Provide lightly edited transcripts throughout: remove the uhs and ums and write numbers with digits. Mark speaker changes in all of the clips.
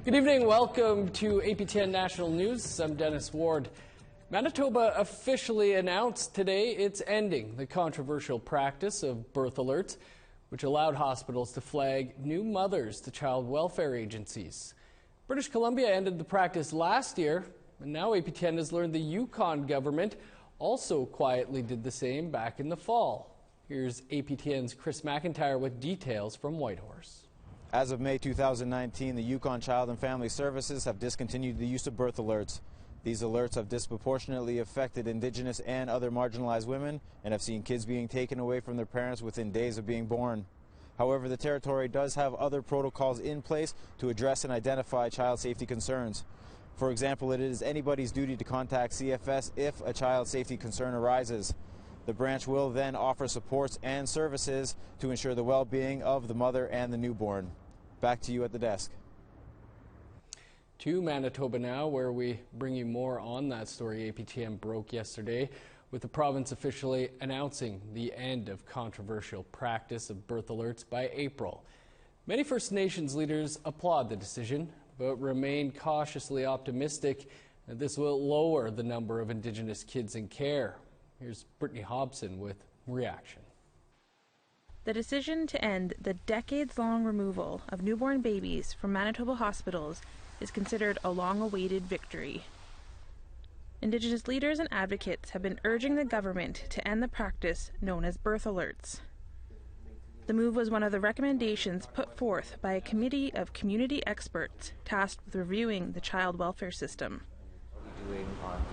Speaker 1: Good evening. Welcome to APTN National News. I'm Dennis Ward. Manitoba officially announced today it's ending the controversial practice of birth alerts, which allowed hospitals to flag new mothers to child welfare agencies. British Columbia ended the practice last year, and now APTN has learned the Yukon government also quietly did the same back in the fall. Here's APTN's Chris McIntyre with details from Whitehorse.
Speaker 2: As of May 2019, the Yukon Child and Family Services have discontinued the use of birth alerts. These alerts have disproportionately affected Indigenous and other marginalized women and have seen kids being taken away from their parents within days of being born. However, the territory does have other protocols in place to address and identify child safety concerns. For example, it is anybody's duty to contact CFS if a child safety concern arises. The branch will then offer supports and services to ensure the well-being of the mother and the newborn. Back to you at the desk.
Speaker 1: To Manitoba now, where we bring you more on that story APTN broke yesterday, with the province officially announcing the end of controversial practice of birth alerts by April. Many First Nations leaders applaud the decision, but remain cautiously optimistic that this will lower the number of Indigenous kids in care. Here's Brittany Hobson with reaction.
Speaker 3: The decision to end the decades-long removal of newborn babies from Manitoba hospitals is considered a long-awaited victory. Indigenous leaders and advocates have been urging the government to end the practice known as birth alerts. The move was one of the recommendations put forth by a committee of community experts tasked with reviewing the child welfare system.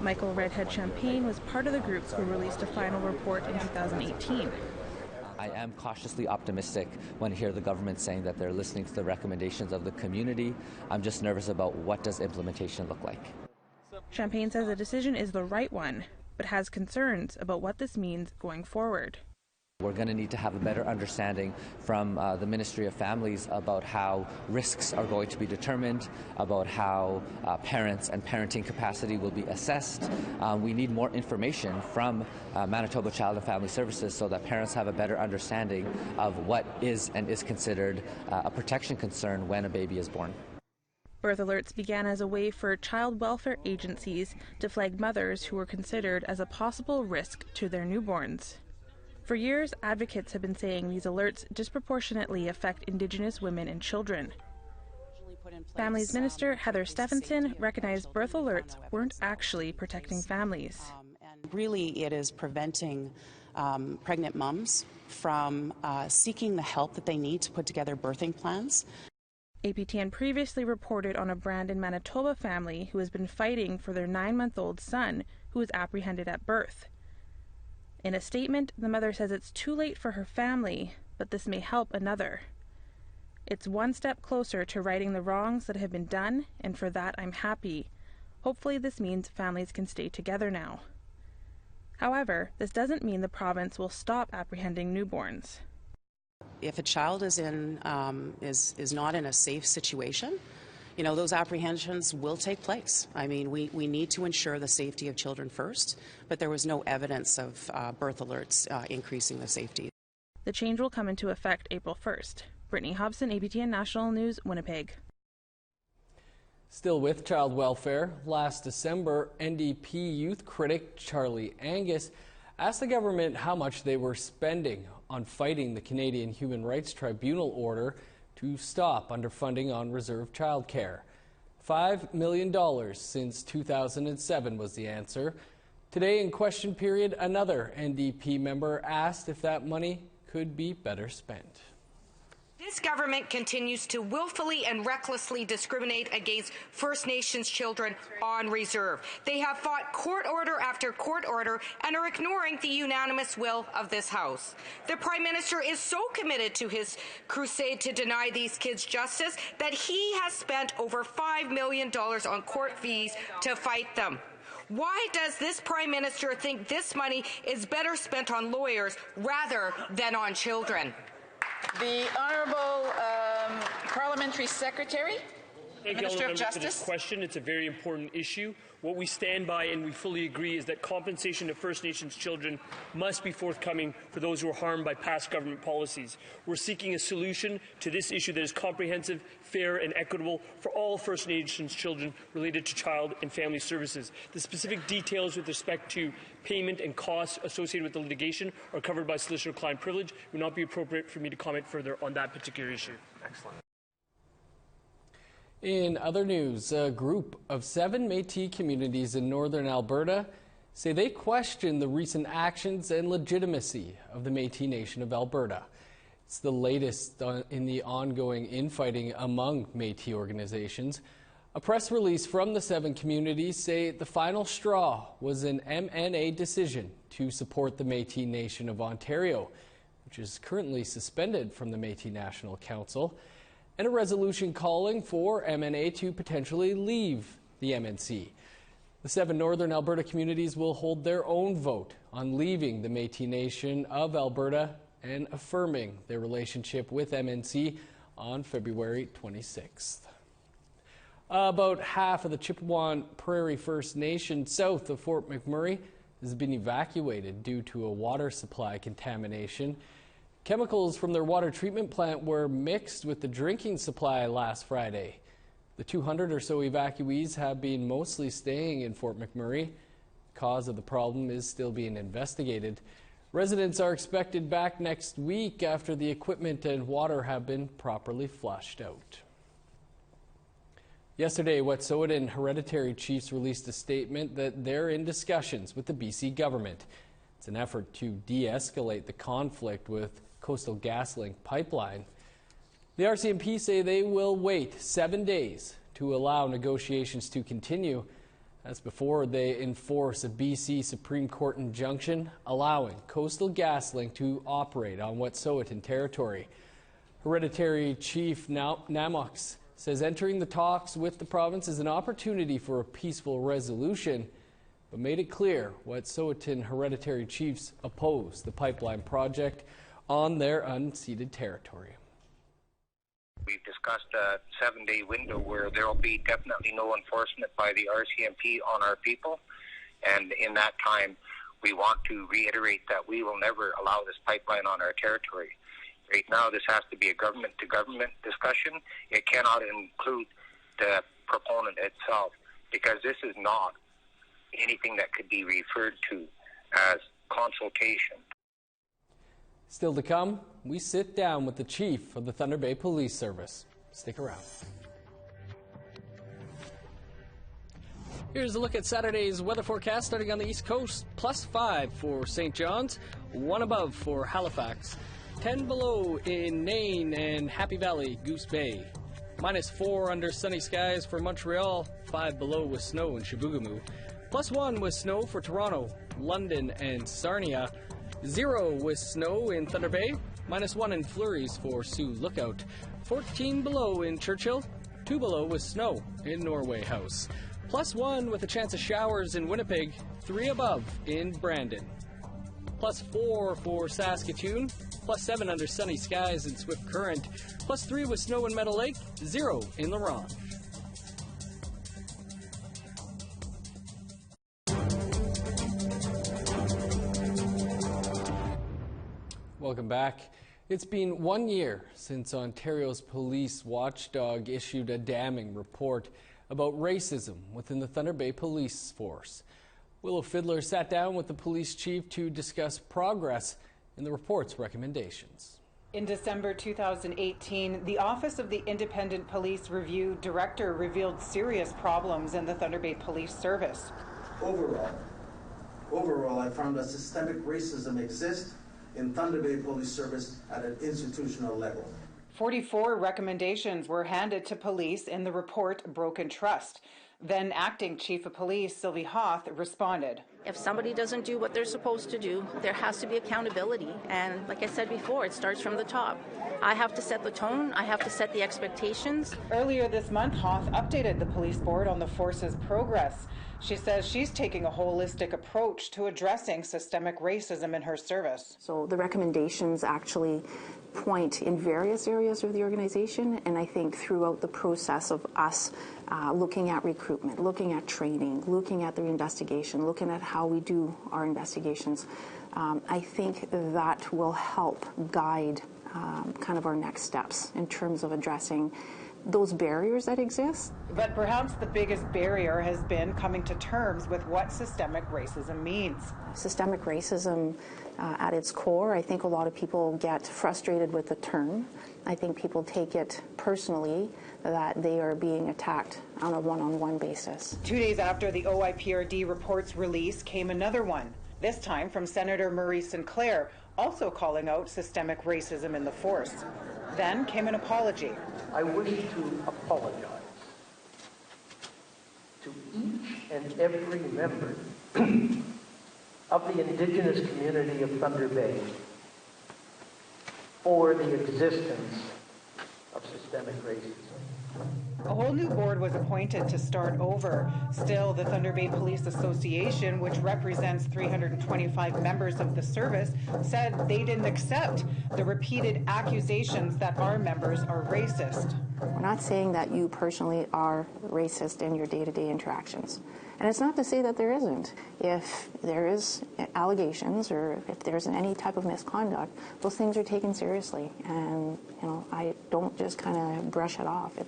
Speaker 3: Michael Redhead Champagne was part of the group who released a final report in 2018.
Speaker 4: I am cautiously optimistic when I hear the government saying that they're listening to the recommendations of the community. I'm just nervous about what does implementation look like.
Speaker 3: Champagne says the decision is the right one, but has concerns about what this means going forward.
Speaker 4: We're going to need to have a better understanding from the Ministry of Families about how risks are going to be determined, about how parents and parenting capacity will be assessed. We need more information from Manitoba Child and Family Services so that parents have a better understanding of what is and is considered a protection concern when a baby is born.
Speaker 3: Birth alerts began as a way for child welfare agencies to flag mothers who were considered as a possible risk to their newborns. For years, advocates have been saying these alerts disproportionately affect Indigenous women and children. Families Minister Heather Stephenson recognized birth alerts weren't actually protecting families.
Speaker 5: And really, it is preventing pregnant mums from seeking the help that they need to put together birthing plans.
Speaker 3: APTN previously reported on a Brandon, Manitoba family who has been fighting for their 9-month-old son who was apprehended at birth. In a statement, the mother says it's too late for her family, but this may help another. It's one step closer to righting the wrongs that have been done, and for that I'm happy. Hopefully this means families can stay together now. However, this doesn't mean the province will stop apprehending newborns.
Speaker 5: If a child is not in a safe situation, those apprehensions will take place. I mean, we need to ensure the safety of children first, but there was no evidence of birth alerts increasing the safety.
Speaker 3: The change will come into effect April 1st. Brittany Hobson, APTN National News, Winnipeg.
Speaker 1: Still with child welfare, last December, NDP youth critic Charlie Angus asked the government how much they were spending on fighting the Canadian Human Rights Tribunal order to stop underfunding on reserve childcare. $5 million since 2007 was the answer. Today in question period, another NDP member asked if that money could be better spent.
Speaker 6: This government continues to willfully and recklessly discriminate against First Nations children on reserve. They have fought court order after court order and are ignoring the unanimous will of this House. The Prime Minister is so committed to his crusade to deny these kids justice that he has spent over $5 million on court fees to fight them. Why does this Prime Minister think this money is better spent on lawyers rather than on children?
Speaker 7: The Honourable Parliamentary Secretary. Minister of Justice. For this question. It's a very important issue. What we stand by and we fully agree is that compensation to First Nations children must be forthcoming for those who are harmed by past government policies. We're seeking a solution to this issue that is comprehensive, fair and equitable for all First Nations children related to child and family services. The specific details with respect to payment and costs associated with the litigation are covered by solicitor-client privilege. It would not be appropriate for me to comment further on that particular issue.
Speaker 1: Excellent. In other news, a group of 7 Métis communities in northern Alberta say they question the recent actions and legitimacy of the Métis Nation of Alberta. It's the latest in the ongoing infighting among Métis organizations. A press release from the 7 communities say the final straw was an MNA decision to support the Métis Nation of Ontario, which is currently suspended from the Métis National Council, and a resolution calling for MNA to potentially leave the MNC. The 7 northern Alberta communities will hold their own vote on leaving the Métis Nation of Alberta and affirming their relationship with MNC on February 26th. About half of the Chippewa Prairie First Nation south of Fort McMurray has been evacuated due to a water supply contamination. Chemicals from their water treatment plant were mixed with the drinking supply last Friday. The 200 or so evacuees have been mostly staying in Fort McMurray. The cause of the problem is still being investigated. Residents are expected back next week after the equipment and water have been properly flushed out. Yesterday, Wet'suwet'en Hereditary Chiefs released a statement that they're in discussions with the BC government. It's an effort to de-escalate the conflict with Coastal GasLink pipeline. The RCMP say they will wait 7 days to allow negotiations to continue. That's before they enforce a BC Supreme Court injunction allowing Coastal GasLink to operate on Wet'suwet'en territory. Hereditary Chief Namox says entering the talks with the province is an opportunity for a peaceful resolution, but made it clear Wet'suwet'en Hereditary Chiefs oppose the pipeline project on their unceded territory.
Speaker 8: We've discussed a 7-day window where there will be definitely no enforcement by the RCMP on our people, and in that time we want to reiterate that we will never allow this pipeline on our territory. Right now this has to be a government-to-government discussion. It cannot include the proponent itself, because this is not anything that could be referred to as consultation.
Speaker 1: Still to come, we sit down with the chief of the Thunder Bay Police Service. Stick around. Here's a look at Saturday's weather forecast starting on the East Coast. +5 for St. John's, 1 above for Halifax, 10 below in Nain and Happy Valley, Goose Bay, -4 under sunny skies for Montreal, 5 below with snow in Chibougamau, +1 with snow for Toronto, London and Sarnia, 0 with snow in Thunder Bay, -1 in flurries for Sioux Lookout, 14 below in Churchill, 2 below with snow in Norway House, +1 with a chance of showers in Winnipeg, 3 above in Brandon, +4 for Saskatoon, +7 under sunny skies in Swift Current, +3 with snow in Meadow Lake, 0 in La Ronge. Welcome back. It's been 1 year since Ontario's police watchdog issued a damning report about racism within the Thunder Bay Police Force. Willow Fiddler sat down with the police chief to discuss progress in the report's recommendations.
Speaker 9: In December 2018, the Office of the Independent Police Review Director revealed serious problems in the Thunder Bay Police Service.
Speaker 10: Overall, I found that systemic racism exists in Thunder Bay Police Service at an institutional level.
Speaker 9: 44 recommendations were handed to police in the report Broken Trust. Then Acting Chief of Police Sylvie Hoth responded.
Speaker 11: If somebody doesn't do what they're supposed to do, there has to be accountability. And like I said before, it starts from the top. I have to set the tone. I have to set the expectations.
Speaker 9: Earlier this month, Hoth updated the police board on the force's progress. She says she's taking a holistic approach to addressing systemic racism in her service.
Speaker 12: So the recommendations actually point in various areas of the organization, and I think throughout the process of us looking at recruitment, looking at training, looking at the investigation, looking at how we do our investigations, I think that will help guide kind of our next steps in terms of addressing those barriers that exist.
Speaker 9: But perhaps the biggest barrier has been coming to terms with what systemic racism means.
Speaker 12: Systemic racism at its core, I think a lot of people get frustrated with the term. I think people take it personally that they are being attacked on a one-on-one basis.
Speaker 9: 2 days after the OIPRD report's release came another one, this time from Senator Murray Sinclair, also calling out systemic racism in the force. Then came an apology.
Speaker 13: I wish to apologize to each and every member of the Indigenous community of Thunder Bay for the existence of systemic racism.
Speaker 9: A whole new board was appointed to start over. Still, the Thunder Bay Police Association, which represents 325 members of the service, said they didn't accept the repeated accusations that our members are racist.
Speaker 12: We're not saying that you personally are racist in your day-to-day interactions. And it's not to say that there isn't. If there is allegations or if there's any type of misconduct, those things are taken seriously. And, I don't just kind of brush it off.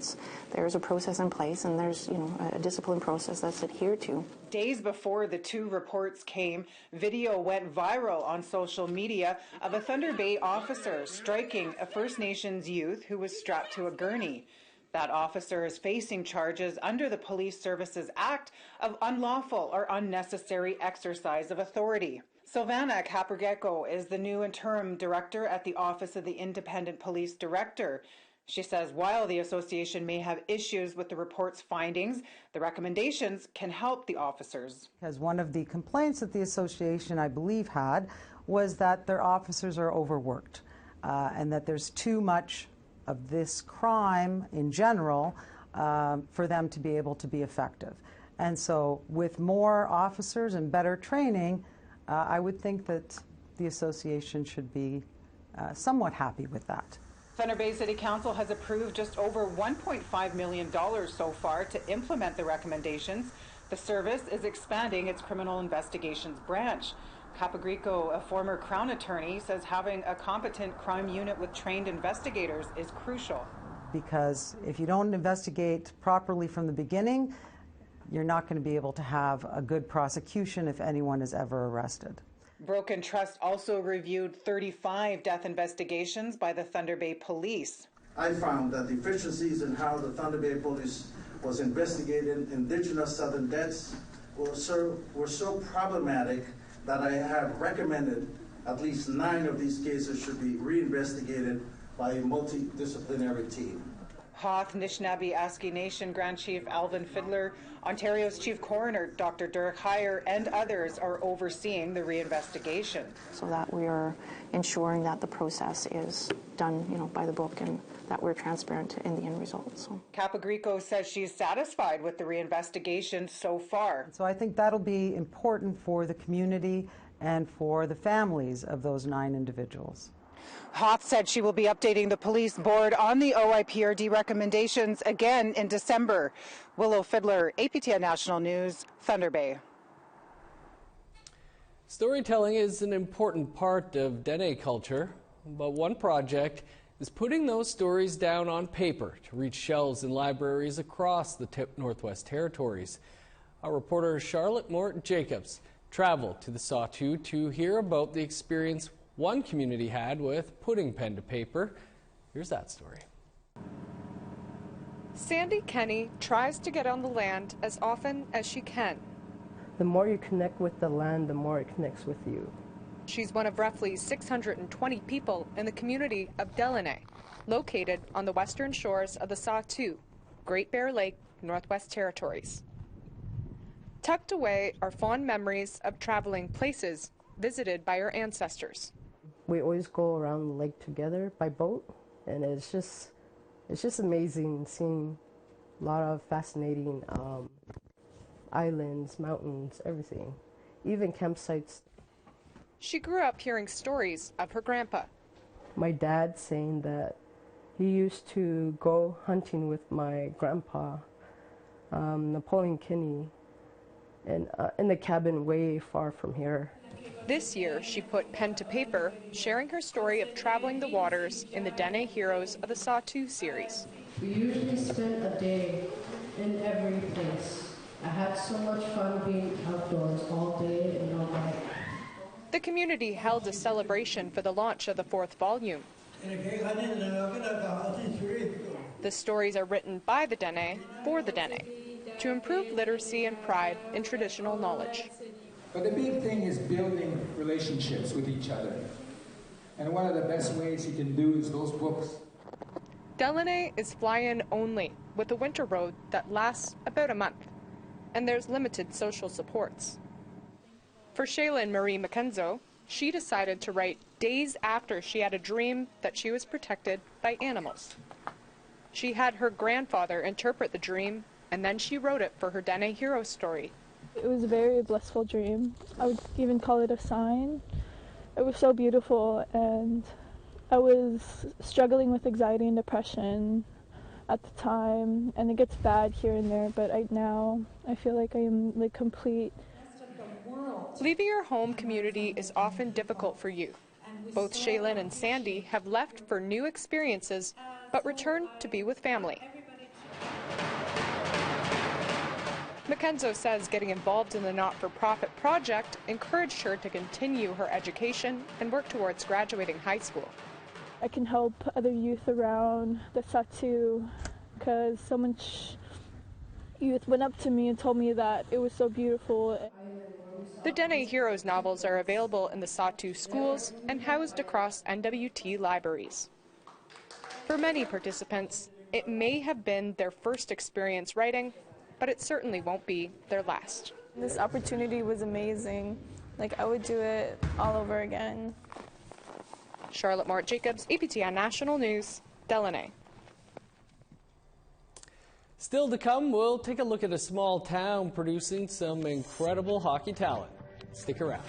Speaker 12: There's a process in place, and there's, a discipline process that's adhered to.
Speaker 9: Days before the two reports came, video went viral on social media of a Thunder Bay officer striking a First Nations youth who was strapped to a gurney. That officer is facing charges under the Police Services Act of unlawful or unnecessary exercise of authority. Sylvana Caprigecco is the new interim director at the Office of the Independent Police Director. She says while the association may have issues with the report's findings, the recommendations can help the officers.
Speaker 14: Because one of the complaints that the association, I believe, had was that their officers are overworked and that there's too much of this crime in general for them to be able to be effective. And so with more officers and better training, I would think that the association should be somewhat happy with that.
Speaker 9: Thunder Bay City Council has approved just over $1.5 million so far to implement the recommendations. The service is expanding its criminal investigations branch. Capagricco, a former Crown attorney, says having a competent crime unit with trained investigators is crucial.
Speaker 14: Because if you don't investigate properly from the beginning, you're not going to be able to have a good prosecution if anyone is ever arrested.
Speaker 9: Broken Trust also reviewed 35 death investigations by the Thunder Bay Police.
Speaker 10: I found that deficiencies in how the Thunder Bay Police was investigating Indigenous Southern deaths were so problematic that I have recommended at least 9 of these cases should be reinvestigated by a multidisciplinary team.
Speaker 9: Hoth, Nishnabee, Aski Nation Grand Chief Alvin Fiddler, Ontario's Chief Coroner Dr. Derek Heyer, and others are overseeing the reinvestigation.
Speaker 12: So that we are ensuring that the process is done, by the book, and that we're transparent in the end result. So
Speaker 9: Capagricco says she's satisfied with the reinvestigation so far.
Speaker 14: So I think that'll be important for the community and for the families of those 9 individuals.
Speaker 9: Hoth said she will be updating the police board on the OIPRD recommendations again in December. Willow Fiddler, APTN National News, Thunder Bay.
Speaker 1: Storytelling is an important part of Dene culture, but one project is putting those stories down on paper to reach shelves in libraries across the Northwest Territories. Our reporter Charlotte Mort-Jacobs traveled to the Sawtooth to hear about the experience one community had with putting pen to paper. Here's that story.
Speaker 15: Sandy Kenny tries to get on the land as often as she can.
Speaker 16: The more you connect with the land, the more it connects with you.
Speaker 15: She's one of roughly 620 people in the community of Dene, located on the western shores of the Sawtooth, Great Bear Lake, Northwest Territories. Tucked away are fond memories of traveling places visited by her ancestors.
Speaker 16: We always go around the lake together by boat, and it's just amazing seeing a lot of fascinating islands, mountains, everything, even campsites.
Speaker 15: She grew up hearing stories of her grandpa.
Speaker 16: My dad saying that he used to go hunting with my grandpa, Napoleon Kinney, in the cabin way far from here.
Speaker 15: This year, she put pen to paper, sharing her story of traveling the waters in the Dene Heroes of the Saw-2 series.
Speaker 17: We usually spent a day in every place. I had so much fun being outdoors all day and all night.
Speaker 15: The community held a celebration for the launch of the 4th volume. The stories are written by the Dene for the Dene to improve literacy and pride in traditional knowledge.
Speaker 18: But the big thing is building relationships with each other. And one of the best ways you can do is those books.
Speaker 15: Dene is fly-in only, with a winter road that lasts about a month. And there's limited social supports. For Shayla and Marie McKenzo, she decided to write days after she had a dream that she was protected by animals. She had her grandfather interpret the dream, and then she wrote it for her Dene hero story.
Speaker 19: It was a very blissful dream. I would even call it a sign. It was so beautiful, and I was struggling with anxiety and depression at the time, and it gets bad here and there, but now I feel like I am complete.
Speaker 15: Leaving your home community is often difficult for youth. Both Shaylin and Sandy have left for new experiences, but returned to be with family. McKenzo says getting involved in the not-for-profit project encouraged her to continue her education and work towards graduating high school.
Speaker 19: I can help other youth around the Saw-2 because so much youth went up to me and told me that it was so beautiful.
Speaker 15: The Dene Heroes novels are available in the Saw-2 schools and housed across NWT libraries. For many participants, it may have been their first experience writing, but it certainly won't be their last.
Speaker 19: This opportunity was amazing. I would do it all over again.
Speaker 15: Charlotte Mort-Jacobs, APTN National News, Dene.
Speaker 1: Still to come, we'll take a look at a small town producing some incredible hockey talent. Stick around.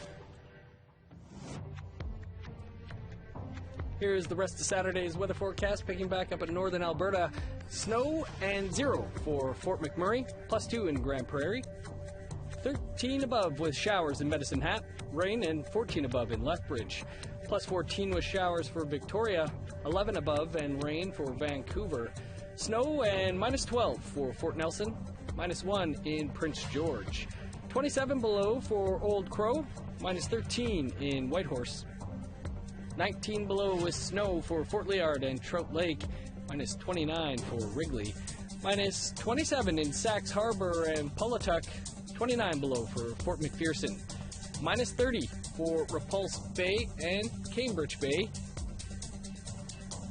Speaker 1: Here's the rest of Saturday's weather forecast, picking back up in northern Alberta. Snow and 0 for Fort McMurray, +2 in Grand Prairie. 13 above with showers in Medicine Hat, rain, and 14 above in Lethbridge. +14 with showers for Victoria, 11 above and rain for Vancouver. Snow and -12 for Fort Nelson, -1 in Prince George. 27 below for Old Crow, -13 in Whitehorse. 19 below with snow for Fort Liard and Trout Lake, -29 for Wrigley. -27 in Sax Harbor and Pawlatuck, 29 below for Fort McPherson. -30 for Repulse Bay and Cambridge Bay.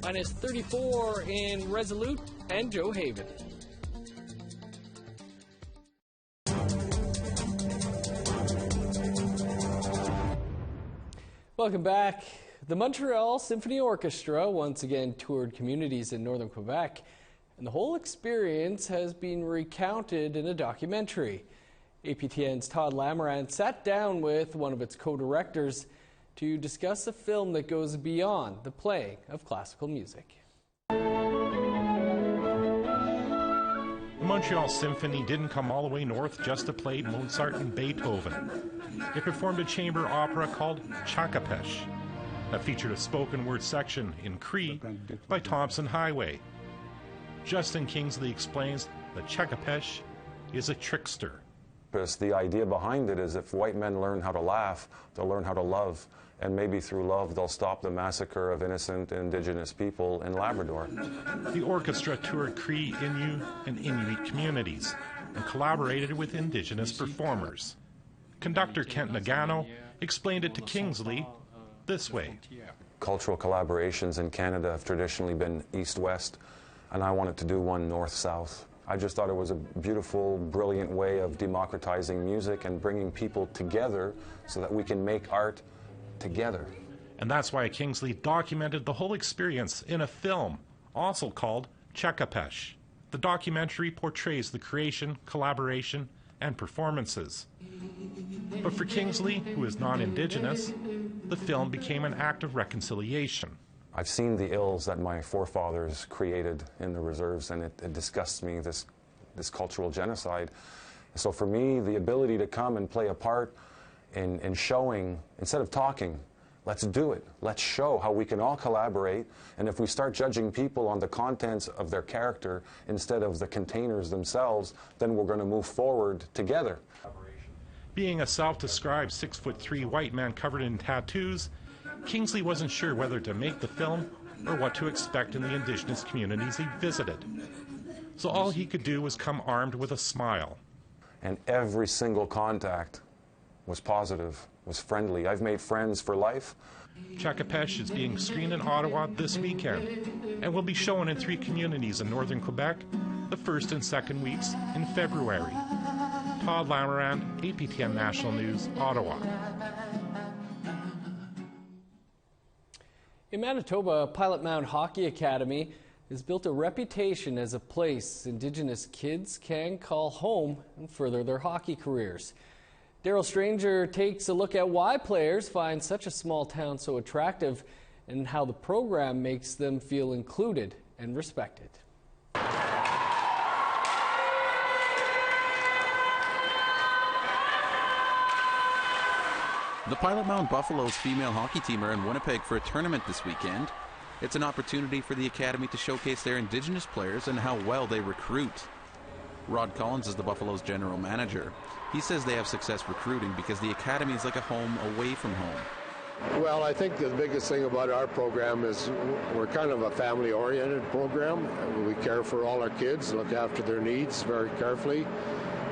Speaker 1: -34 in Resolute and Joe Haven. Welcome back. The Montreal Symphony Orchestra once again toured communities in northern Quebec, and the whole experience has been recounted in a documentary. APTN's Todd Lamourant sat down with one of its co-directors to discuss a film that goes beyond the playing of classical music.
Speaker 20: The Montreal Symphony didn't come all the way north just to play Mozart and Beethoven. It performed a chamber opera called Chakapesh that featured a spoken word section in Cree by Thompson Highway. Justin Kingsley explains that Chakapesh is a trickster.
Speaker 21: The idea behind it is if white men learn how to laugh, they'll learn how to love, and maybe through love they'll stop the massacre of innocent Indigenous people in Labrador.
Speaker 20: The orchestra toured Cree, Innu, and Inuit communities and collaborated with Indigenous performers. Conductor Kent Nagano explained it to Kingsley this way.
Speaker 21: Cultural collaborations in Canada have traditionally been east-west, and I wanted to do one north-south. I just thought it was a beautiful, brilliant way of democratizing music and bringing people together so that we can make art together.
Speaker 20: And that's why Kingsley documented the whole experience in a film, also called Chakapesh. The documentary portrays the creation, collaboration, and performances. But for Kingsley, who is non-Indigenous, the film became an act of reconciliation.
Speaker 21: I've seen the ills that my forefathers created in the reserves, and it disgusts me, this cultural genocide. So for me, the ability to come and play a part in showing, instead of talking, let's do it. Let's show how we can all collaborate, and if we start judging people on the contents of their character instead of the containers themselves, then we're going to move forward together.
Speaker 20: Being a self-described 6'3" white man covered in tattoos, Kingsley wasn't sure whether to make the film or what to expect in the Indigenous communities he visited. So all he could do was come armed with a smile.
Speaker 21: And every single contact was positive, was friendly. I've made friends for life.
Speaker 20: Chakapesh is being screened in Ottawa this weekend and will be shown in 3 communities in northern Quebec the first and second weeks in February. Todd Lamoran, APTN National News, Ottawa.
Speaker 1: In Manitoba, Pilot Mound Hockey Academy has built a reputation as a place Indigenous kids can call home and further their hockey careers. Daryl Stranger takes a look at why players find such a small town so attractive and how the program makes them feel included and respected.
Speaker 2: The Pilot Mound Buffaloes female hockey team are in Winnipeg for a tournament this weekend. It's an opportunity for the academy to showcase their Indigenous players and how well they recruit. Rod Collins is the Buffaloes general manager. He says they have success recruiting because the academy is like a home away from home.
Speaker 22: Well, I think the biggest thing about our program is we're kind of a family-oriented program. We care for all our kids, look after their needs very carefully,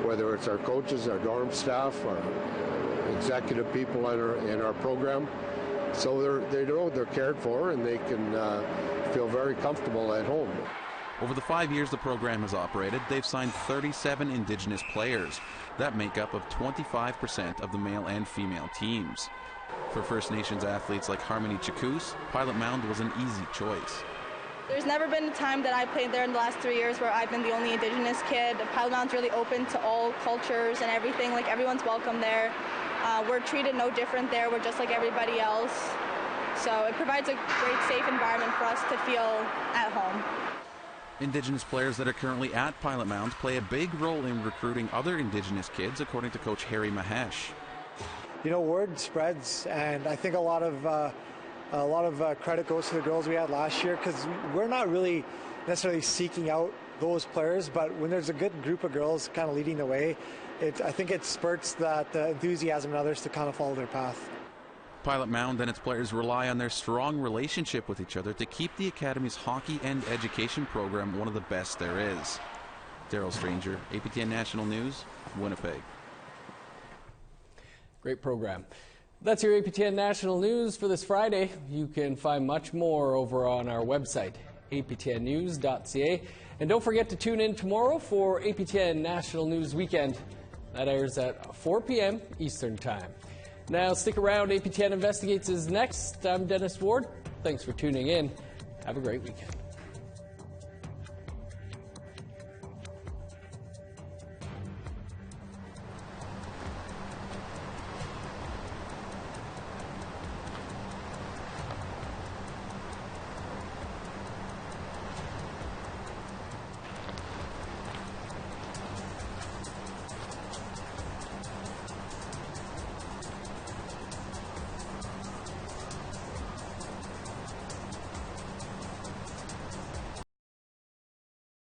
Speaker 22: whether it's our coaches, our dorm staff, our executive people in our program. So they know they're cared for and they can feel very comfortable at home.
Speaker 2: Over the 5 years the program has operated, they've signed 37 Indigenous players. That make up of 25% of the male and female teams. For First Nations athletes like Harmony Chakous, Pilot Mound was an easy choice.
Speaker 23: There's never been a time that I played there in the last 3 years where I've been the only Indigenous kid. Pilot Mound's really open to all cultures and everything. Like, everyone's welcome there. We're treated no different there. We're just like everybody else. So it provides a great, safe environment for us to feel at home.
Speaker 2: Indigenous players that are currently at Pilot Mound play a big role in recruiting other Indigenous kids, according to Coach Harry Mahesh.
Speaker 24: You know, word spreads, and I think a lot of credit goes to the girls we had last year, because we're not really necessarily seeking out those players, but when there's a good group of girls kind of leading the way, I think it spurts that enthusiasm in others to kind of follow their path.
Speaker 2: Pilot Mound and its players rely on their strong relationship with each other to keep the Academy's hockey and education program one of the best there is. Daryl Stranger, APTN National News, Winnipeg.
Speaker 1: Great program. That's your APTN National News for this Friday. You can find much more over on our website, aptnnews.ca. And don't forget to tune in tomorrow for APTN National News Weekend. That airs at 4 p.m. Eastern Time. Now stick around. APTN Investigates is next. I'm Dennis Ward. Thanks for tuning in. Have a great weekend.